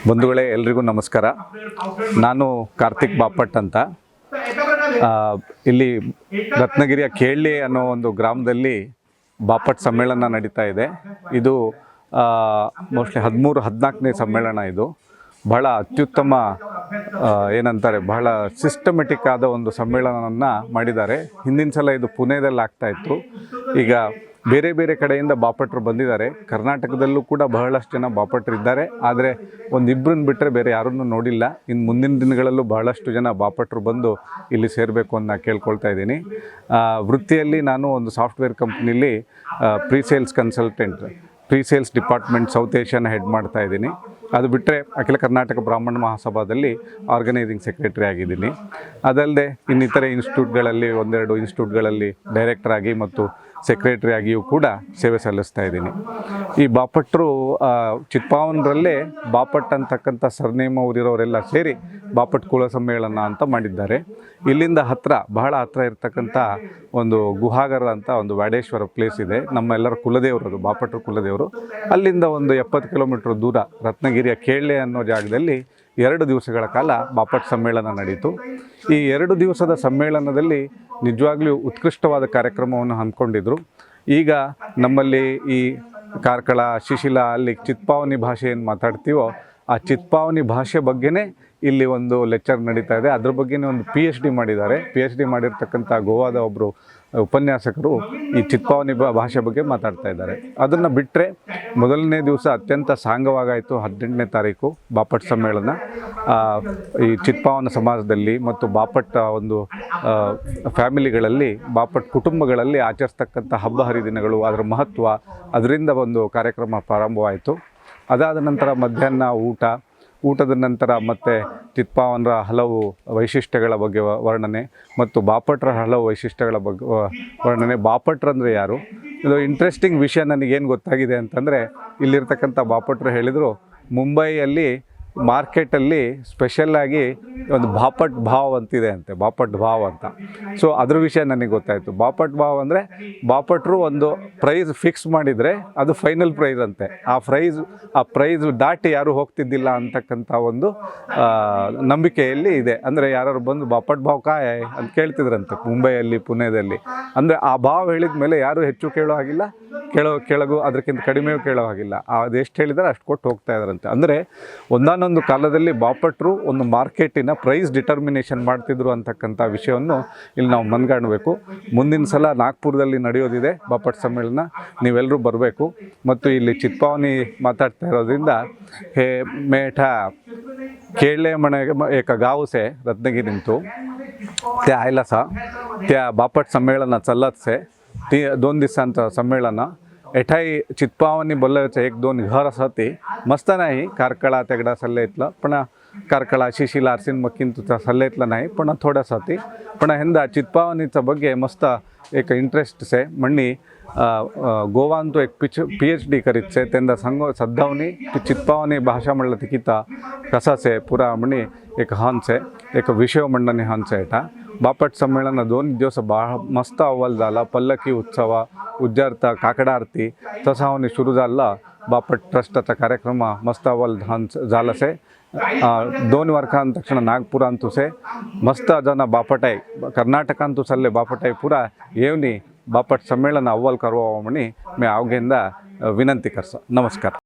ಬಂಧುಗಳೇ ಎಲ್ರಿಗೂ ನಮಸ್ಕಾರ. ನಾನು ಕಾರ್ತಿಕ್ ಬಾಪಟ್ ಅಂತ. ಇಲ್ಲಿ ರತ್ನಗಿರಿಯ ಕೇಳ್ಳಿ ಅನ್ನೋ ಒಂದು ಗ್ರಾಮದಲ್ಲಿ ಬಾಪಟ್ ಸಮ್ಮೇಳನ ನಡೀತಾ ಇದೆ. ಇದು ಮೋಸ್ಟ್ಲಿ 13-14ನೇ ಸಮ್ಮೇಳನ. ಇದು ಬಹಳ ಅತ್ಯುತ್ತಮ ಏನಂತಾರೆ, ಬಹಳ ಸಿಸ್ಟಮೆಟಿಕ್ ಆದ ಒಂದು ಸಮ್ಮೇಳನವನ್ನು ಮಾಡಿದ್ದಾರೆ. ಹಿಂದಿನ ಸಲ ಇದು ಪುಣೆದಲ್ಲಿ ಆಗ್ತಾಯಿತ್ತು. ಈಗ ಬೇರೆ ಬೇರೆ ಕಡೆಯಿಂದ ಬಾಪಟ್ರು ಬಂದಿದ್ದಾರೆ. ಕರ್ನಾಟಕದಲ್ಲೂ ಕೂಡ ಬಹಳಷ್ಟು ಜನ ಬಾಪಟ್ರು ಇದ್ದಾರೆ. ಆದರೆ ಒಂದಿಬ್ಬರನ್ನ ಬಿಟ್ಟರೆ ಬೇರೆ ಯಾರನ್ನೂ ನೋಡಿಲ್ಲ. ಇನ್ನು ಮುಂದಿನ ದಿನಗಳಲ್ಲೂ ಬಹಳಷ್ಟು ಜನ ಬಾಪಟ್ರು ಬಂದು ಇಲ್ಲಿ ಸೇರಬೇಕು ಅಂತ ಕೇಳ್ಕೊಳ್ತಾ ಇದ್ದೀನಿ. ವೃತ್ತಿಯಲ್ಲಿ ನಾನು ಒಂದು ಸಾಫ್ಟ್ವೇರ್ ಕಂಪ್ನಿಲಿ presales consultant, presales department south ಏಷ್ಯಾನ ಹೆಡ್ ಮಾಡ್ತಾ ಇದ್ದೀನಿ. ಅದು ಬಿಟ್ಟರೆ ಅಖಿಲ ಕರ್ನಾಟಕ ಬ್ರಾಹ್ಮಣ ಮಹಾಸಭಾದಲ್ಲಿ ಆರ್ಗನೈಸಿಂಗ್ ಸೆಕ್ರೆಟರಿ ಆಗಿದ್ದೀನಿ. ಅದಲ್ಲದೆ ಇನ್ನಿತರೆ ಇನ್ಸ್ಟಿಟ್ಯೂಟ್ಗಳಲ್ಲಿ, ಒಂದೆರಡು ಇನ್ಸ್ಟಿಟ್ಯೂಟ್ಗಳಲ್ಲಿ ಡೈರೆಕ್ಟರ್ ಆಗಿ ಮತ್ತು ಸೆಕ್ರೆಟರಿ ಆಗಿಯೂ ಕೂಡ ಸೇವೆ ಸಲ್ಲಿಸ್ತಾ ಇದ್ದೀನಿ. ಈ ಬಾಪಟ್ರು ಚಿತ್ಪಾವನರಲ್ಲೇ ಬಾಪಟ್ ಅಂತಕ್ಕಂಥ ಸರ್ನೇಮ್ ಊರಿರೋರೆಲ್ಲ ಸೇರಿ ಬಾಪಟ್ ಕುಲ ಸಮ್ಮೇಳನ ಅಂತ ಮಾಡಿದ್ದಾರೆ. ಇಲ್ಲಿಂದ ಬಹಳ ಹತ್ರ ಇರ್ತಕ್ಕಂಥ ಒಂದು ಗುಹಾಗರ ಅಂತ ಒಂದು ವ್ಯಾಡೇಶ್ವರ ಪ್ಲೇಸ್ ಇದೆ. ನಮ್ಮೆಲ್ಲರ ಕುಲದೇವರು, ಅದು ಬಾಪಟ್ರು ಕುಲದೇವರು. ಅಲ್ಲಿಂದ ಒಂದು 70 ಕಿಲೋಮೀಟ್ರ್ ದೂರ ರತ್ನಗಿರಿಯ ಕೇಳ್ಳೆ ಅನ್ನೋ ಜಾಗದಲ್ಲಿ 2 ದಿವಸಗಳ ಕಾಲ ಬಾಪಟ್ ಸಮ್ಮೇಳನ ನಡೀತು. ಈ 2 ದಿವಸದ ಸಮ್ಮೇಳನದಲ್ಲಿ ನಿಜವಾಗ್ಲೂ ಉತ್ಕೃಷ್ಟವಾದ ಕಾರ್ಯಕ್ರಮವನ್ನು ಹಮ್ಮಿಕೊಂಡಿದ್ರು. ಈಗ ನಮ್ಮಲ್ಲಿ ಈ ಕಾರ್ಕಳ, ಶಿಶಿಲ, ಅಲ್ಲಿ ಚಿತ್ಪಾವನಿ ಭಾಷೆ ಏನು ಮಾತಾಡ್ತೀವೋ ಆ ಚಿತ್ಪಾವನಿ ಭಾಷೆ ಬಗ್ಗೆನೇ ಇಲ್ಲಿ ಒಂದು ಲೆಕ್ಚರ್ ನಡೀತಾ ಇದೆ. ಅದ್ರ ಬಗ್ಗೆನೇ ಒಂದು PhD ಮಾಡಿದ್ದಾರೆ. PhD ಮಾಡಿರ್ತಕ್ಕಂಥ ಗೋವಾದ ಒಬ್ಬರು ಉಪನ್ಯಾಸಕರು ಈ ಚಿತ್ಪಾವನಿ ಭಾಷೆ ಬಗ್ಗೆ ಮಾತಾಡ್ತಾ ಇದ್ದಾರೆ. ಅದನ್ನು ಬಿಟ್ಟರೆ ಮೊದಲನೇ ದಿವಸ ಅತ್ಯಂತ ಸಾಂಗವಾಗಾಯಿತು. 18ನೇ ತಾರೀಕು ಬಾಪಟ್ ಸಮ್ಮೇಳನ. ಈ ಚಿತ್ಪಾವನ ಸಮಾಜದಲ್ಲಿ ಮತ್ತು ಬಾಪಟ್ ಒಂದು ಫ್ಯಾಮಿಲಿಗಳಲ್ಲಿ, ಬಾಪಟ್ ಕುಟುಂಬಗಳಲ್ಲಿ ಆಚರಿಸ್ತಕ್ಕಂಥ ಹಬ್ಬ ಹರಿದಿನಗಳು, ಅದರ ಮಹತ್ವ, ಅದರಿಂದ ಒಂದು ಕಾರ್ಯಕ್ರಮ ಪ್ರಾರಂಭವಾಯಿತು. ಅದಾದ ನಂತರ ಮಧ್ಯಾಹ್ನ ಊಟದ ನಂತರ ಮತ್ತೆ ಚಿತ್ಪಾವನರ ಹಲವು ವೈಶಿಷ್ಟ್ಯಗಳ ಬಗ್ಗೆ ವರ್ಣನೆ ಮತ್ತು ಬಾಪಟ್ರ ಹಲವು ವೈಶಿಷ್ಟ್ಯಗಳ ಬಗ್ಗೆ ವರ್ಣನೆ. ಬಾಪಟ್ರಂದರೆ ಯಾರು? ಇದು ಇಂಟ್ರೆಸ್ಟಿಂಗ್ ವಿಷಯ. ನನಗೇನು ಗೊತ್ತಾಗಿದೆ ಅಂತಂದರೆ, ಇಲ್ಲಿರ್ತಕ್ಕಂಥ ಬಾಪಟ್ರು ಹೇಳಿದರು, ಮುಂಬೈಯಲ್ಲಿ ಮಾರ್ಕೆಟಲ್ಲಿ ಸ್ಪೆಷಲ್ಲಾಗಿ ಒಂದು ಬಾಪಟ್ ಭಾವ್ ಅಂತಿದೆ ಅಂತೆ, ಬಾಪಟ್ ಭಾವ್ ಅಂತ. ಸೊ ಅದ್ರ ವಿಷಯ ನನಗೆ ಗೊತ್ತಾಯಿತು. ಬಾಪಟ್ ಭಾವ್ ಅಂದರೆ ಬಾಪಟ್ರು ಒಂದು ಪ್ರೈಸ್ ಫಿಕ್ಸ್ ಮಾಡಿದರೆ ಅದು ಫೈನಲ್ ಪ್ರೈಸ್ ಅಂತೆ. ಆ ಪ್ರೈಸ್ ದಾಟಿ ಯಾರೂ ಹೋಗ್ತಿದ್ದಿಲ್ಲ ಅಂತಕ್ಕಂಥ ಒಂದು ನಂಬಿಕೆಯಲ್ಲಿ ಇದೆ. ಅಂದರೆ ಯಾರು ಬಂದು ಬಾಪಟ್ ಭಾವ್ ಕಾಯ್ ಅಂತ ಕೇಳ್ತಿದ್ರಂತೆ ಮುಂಬೈಯಲ್ಲಿ, ಪುಣೆದಲ್ಲಿ. ಅಂದರೆ ಆ ಭಾವ್ ಹೇಳಿದ ಮೇಲೆ ಯಾರೂ ಹೆಚ್ಚು ಕೇಳೋ ಹಾಗಿಲ್ಲ, ಕೆಳಗೂ ಅದಕ್ಕಿಂತ ಕಡಿಮೆಯೂ ಕೇಳೋ ಹಾಗಿಲ್ಲ. ಅದೆಷ್ಟು ಹೇಳಿದರೆ ಅಷ್ಟು ಕೊಟ್ಟು ಹೋಗ್ತಾ ಇದ್ದಾರಂತೆ. ಅಂದರೆ ಒಂದಾನೊಂದು ಕಾಲದಲ್ಲಿ ಬಾಪಟ್ರು ಒಂದು ಮಾರ್ಕೆಟಿನ ಪ್ರೈಸ್ ಡಿಟರ್ಮಿನೇಷನ್ ಮಾಡ್ತಿದ್ರು ಅಂತಕ್ಕಂಥ ವಿಷಯವನ್ನು ಇಲ್ಲಿ ನಾವು ಮನಗಾಣಬೇಕು. ಮುಂದಿನ ಸಲ ನಾಗ್ಪುರದಲ್ಲಿ ನಡೆಯೋದಿದೆ ಬಾಪಟ್ ಸಮ್ಮೇಳನ. ನೀವೆಲ್ಲರೂ ಬರಬೇಕು. ಮತ್ತು ಇಲ್ಲಿ ಚಿತ್ಪಾವನಿ ಮಾತಾಡ್ತಾ ಇರೋದ್ರಿಂದ ಹೇ ಮೇಠ ಕೇಳ್ಳೆ ಮನೆ ಏಕ गाव से रत्नागिरी तो त्या आयला सा त्या बापट संमेलन चालत से 2 दिवसांचं संमेलन. एठाई चित्पावनी बोलायचं 1-2 घर असती मस्त नाही. कारकळा तेगडा सल्लेतलं पण कारकळा, शिशिला, आरसीन मक्कींतुचा सल्लेतलं नाही, पण थोडंसं होती. पण यंदा चित्पावनीचं ಬಗ್ಗೆ मस्त एक इंटरेस्ट से म्हणणी गोवान तो एक PhD करीत से त्यांना सांगो सद्दावनी चित्पावनी भाषा म्हणलं तिकिता कसा से पुरा म्हणी एक हानसे एक विषय मंडणी हानसे एटा. बापट संमेलन 2 दिवस भाळ मस्त अव्वल झाला. पल्लकी उत्सव, उज्जार्थ, काकडा आरती तसावनी सुरू झाला. बापट ट्रस्टचा कार्यक्रम मस्त अव्वल झाला से. 2 वर्षां तक्षण नागपुरांतू से मस्त जन बापट आहे. कर्नाटकांतू सल्ले बापट आहे पुरा येवनी बापट संमेलन अव्वल करवा म्हणी मी आवगेंदा विनंती करसा. नमस्कार.